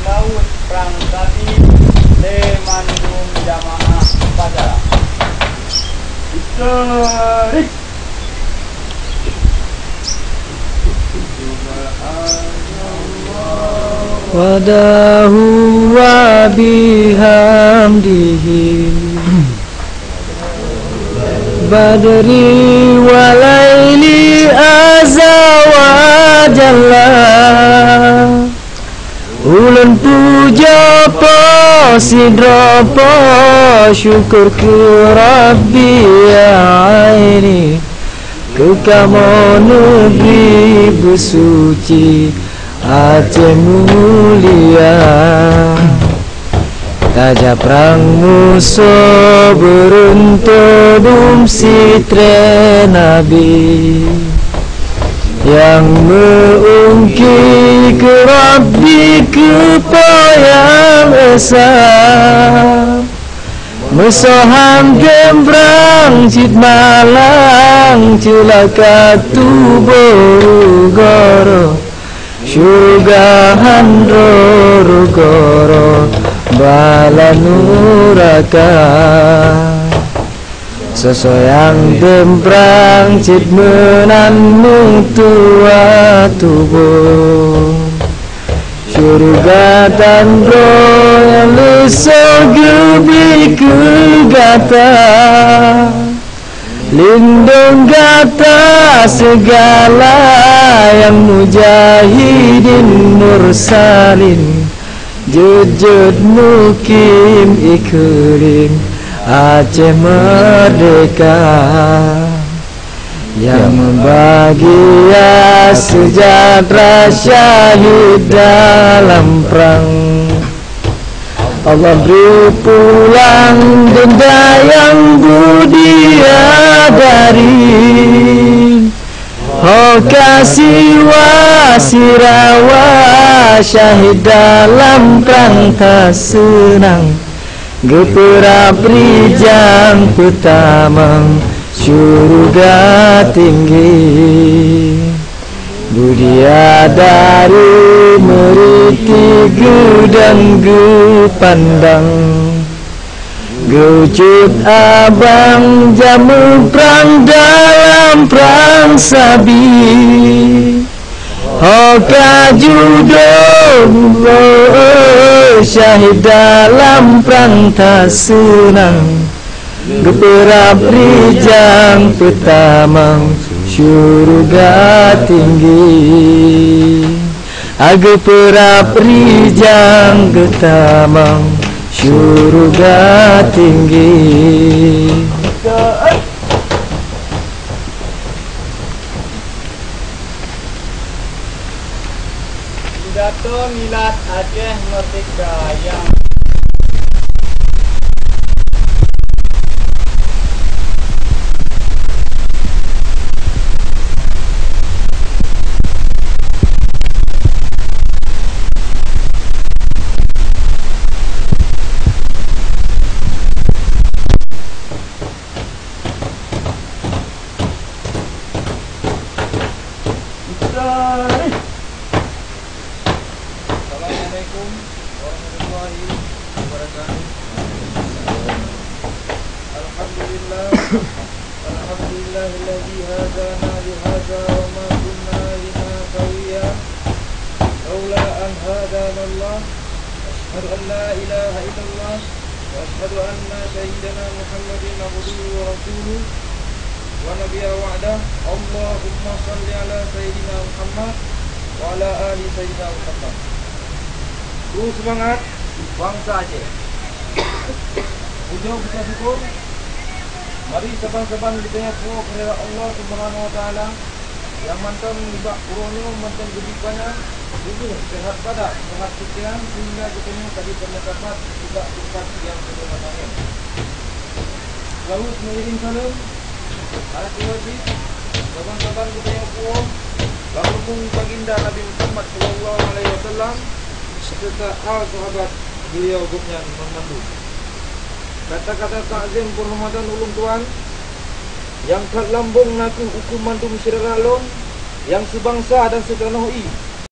Laut Perang Tadi Le Mandum Jamaah pada Historik Wadahu wa bihamdihi Badri walaili azza wa jalla Ulun puja po sidra po syukur ke Rabbi ya aini ke kamu negeri bersuci Aceh mulia Gajah perang musuh beruntun sitre Nabi yang mengungki ke Rabbi kepayang esa Mesoham gembrang cid malang cilaka tubuh goro Syugahan roro goro balanuraka Sesoyang gembrang cid menanmu tua tubuh Surga dan roh yang lesok gebi kegata Lindung gata segala yang mujahidin mursalin Jujud mukim iklim Aceh merdeka yang membahagia sejahtera syahid dalam perang Allah beri pulang denda yang budia dari Oh kasih wasirawa syahid dalam perang tak senang Geperap rijang pertama surga tinggi Budia dari meriti gudang pandang Geucut abang jamu perang dalam perang sabi Hoka judo syahid dalam perang tak senang Geperap rijang pertama syurga tinggi. Age peraperijang getamang syurga tinggi. Pidato Milad Aceh Merdeka yang Assalamualaikum warahmatullahi wabarakatuh. Alhamdulillah, alhamdulillahilladzi hadana li hadza wa ma kunna linahtadiya laula an hadana Allah. Asyhadu an la ilaha illallah wa asyhadu anna sayyidana Muhammadin abduhu wa rasuluh wa nabiyya wa'dah. Allahumma shalli ala sayyidina Muhammad wa ala ali sayyidina Muhammad. Terus semangat bangsa Aceh. Ucap kita syukur. Mari saban-saban kita nyaku kepada Allah Subhanahu wa taala yang mantan libak urono mantan gedipana tubuh sehat pada sehat pikiran sehingga ketemu tadi pendapat juga tempat yang sebenarnya. Lalu mengirim salam ala wajib saban-saban kita nyaku langsung baginda Nabi Muhammad sallallahu alaihi wasallam serta al sahabat beliau gubnya memandu. Kata-kata takzim penghormatan ulung tuan yang kat lambung naku hukuman tu musyirat alun yang sebangsa dan setanah